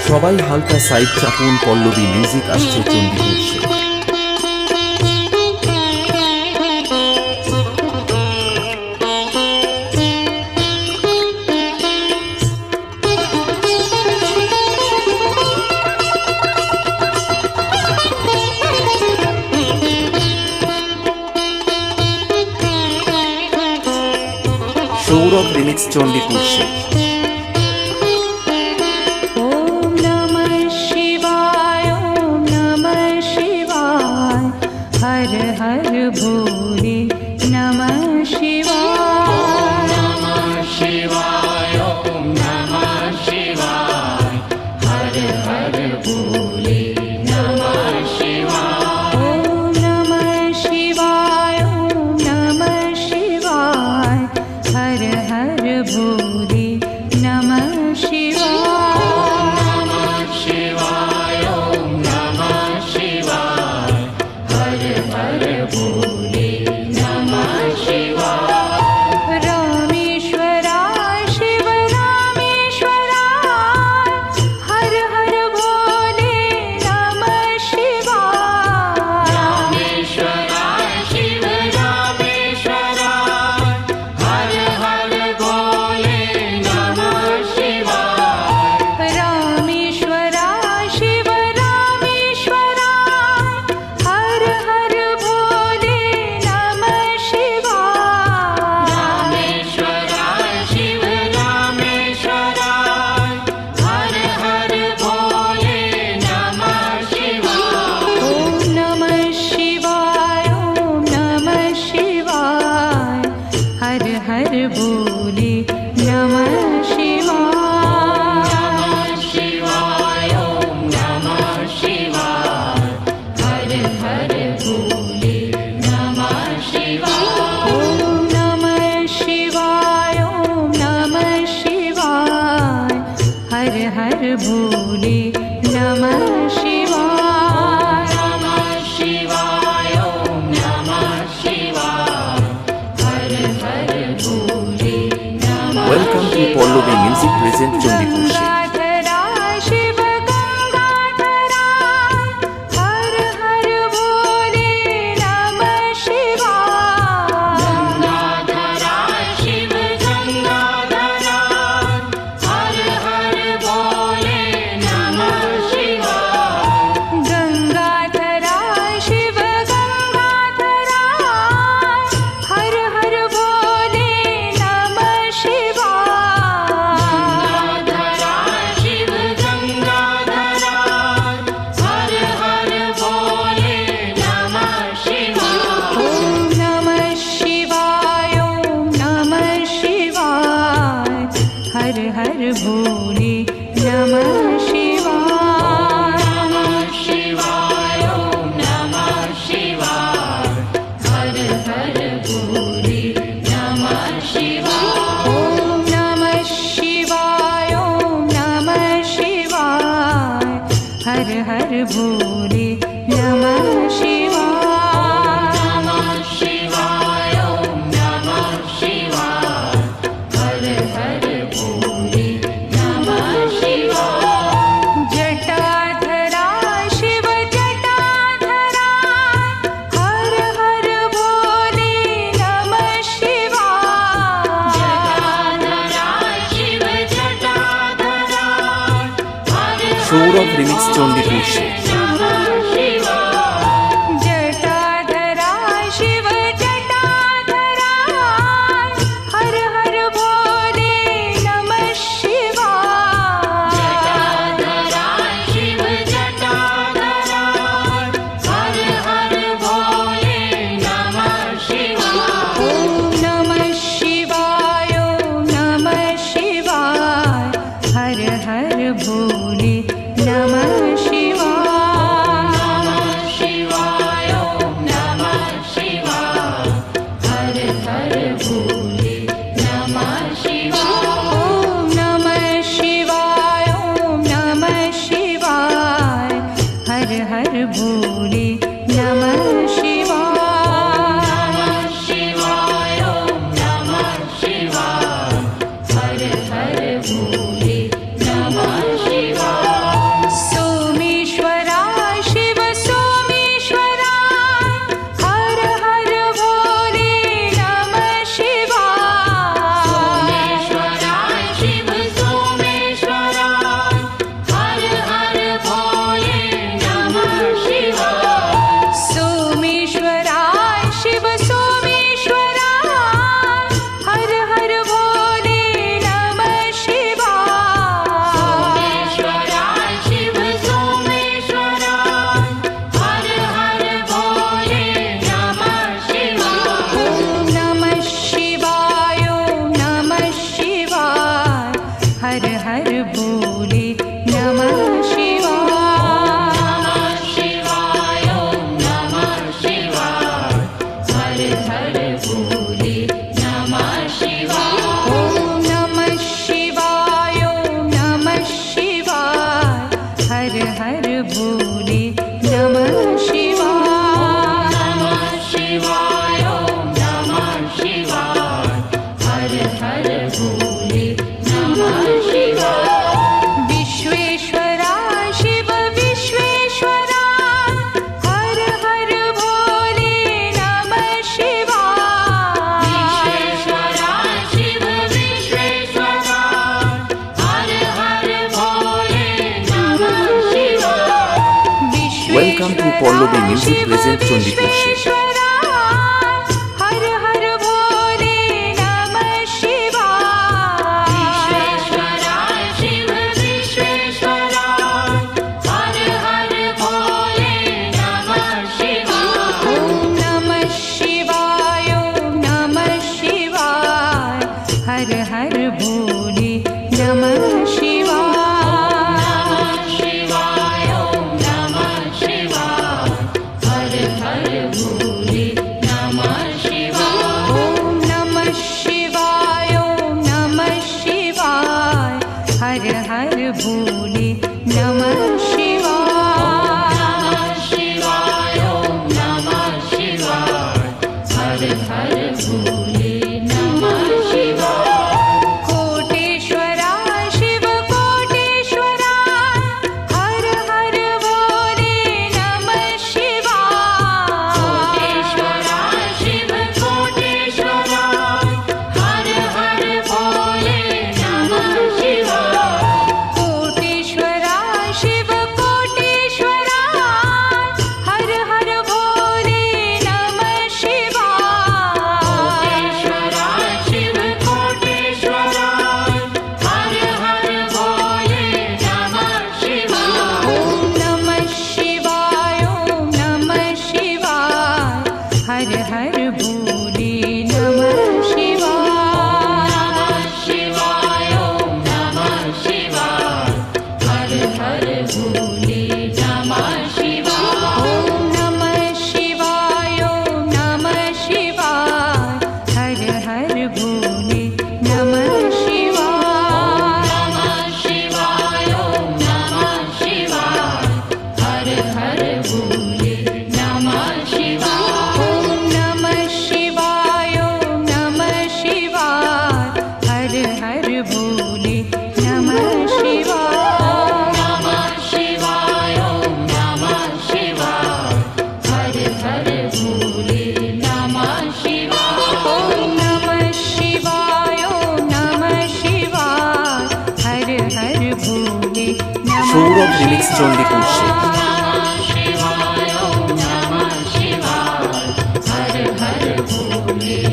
সবাই হালকা side চাপুন, Pallavi music আসছে চণ্ডীপুর সে। সৌরভ রিমিক্স চণ্ডীপুর সে। हर हर भोले नमः शिवाय। नमः शिवाय ओम नमः शिवाय। हर हर भोले नमः शिवाय। ओम नमः शिवाय ओम नमः शिवाय। हर हर भोले नमः शिवाय। नमः शिवाय ओम नमः शिवाय। हर हर भोले नमः शिवाय। रामेश्वराय शिव रामेश्वराय। हर हर भोले नमः शिवाय। रामेश्वराय शिव रामेश्वराय। हर हर भोले नमः शिवाय। रामेश्वराय शिव रामेश्वराय। हर हर भोले नमः शिवाय। रामेश्वराय शिव रामेश्वराय। हर हर भोले नमः शिवाय। ओम नमः शिवाय ओम नमः शिवाय। हर हर भोले नमः शिवाय। नमः शिवाय ओम नमः शिवाय। हर हर भोले नमः शिवाय। ओम नमः शिवाय ओम नमः शिवाय। हर हर भोले नमः शिवाय। नमः शिवाय ओम नमः शिवाय। हर हर भोले नमः। Welcome to Pallabi music present Chandipur সে। गंगाधराय शिव गंगाधराय। हर हर भोले नमः शिवाय। गंगाधराय शिव गंगाधराय। हर हर भोले नमः शिवाय। गंगाधराय शिव गंगाधराय। हर हर भोले नमः शिवाय। गंगाधराय शिव गंगाधराय। हर हर भोले नमः शिवाय। ओम नमः शिवाय ओम नमः शिवाय। हर हर भोले नमः शिवाय। नमः शिवाय ओम नमः शिवाय। हर हर भोले नमः शिवाय। ओम नमः शिवाय ओम नमः शिवाय। हर हर भोले नमः शिवाय। नमः शिवाय ओम नमः शिवाय। हर हर भोले नमः शिवाय। जटाधराय शिव जटाधराय। हर हर भोले नमः शिवाय। जटाधराय शिव जटाधराय। हर সৌরভ রিমিক্স চণ্ডীপুর সে। जटाधराय शिव जटाधराय। हर हर भोले नमः शिवाय। जटाधराय शिव जटाधराय। हर हर भोले नमः शिवाय। ओम नमः शिवाय ओम नमः शिवाय। हर हर भोले नमः शिवाय। Welcome to Pallavi Music present Chandipur State. हर हर भोले नमः शिवाय विश्वेश्वराय शिव विश्वेश्वराय हर हर भोले नमः शिवाय ओम नमः शिवाय ओम नमः शिवाय हर हर भोले नमः शिवाय ओम नमः शिवाय हर हर भोले नमः शिवाय ओम नमः शिवाय ओम नमः शिवाय हर हर भोले नमः शिवाय ओम नमः शिवाय हर हर भोले नमः शिवाय कोटेश्वराय शिव कोटेश्वराय हर हर भोले नमः शिवाय कोटेश्वराय शिव कोटेश्वराय हर हर भोले नमः शिवाय कोटेश्वराय शिव कोटेश्वराय हर हर भोले नमः शिवाय कोटेश्वराय शिव कोटेश्वराय हर हर भोले नमः शिवाय ओम नमः शिवाय ओम नमः शिवाय हर हर भोले नमः शिवाय ओम नमः शिवाय हर हर भोले नमः शिवाय ओम नमः शिवाय ओम नमः शिवाय हर हर भोले नमः शिवाय ओम नमः शिवाय हर हर भोले नमः शिवाय ओम नमः शिवाय ओम नमः शिवाय हर हर भोले नमः शिवाय ओम नमः शिवाय हर हर भोले नमः शिवाय ओम नमः शिवाय ओम नमः शिवाय हर हर भोले नमः সৌরভ রিমিক্স চণ্ডীপুর State.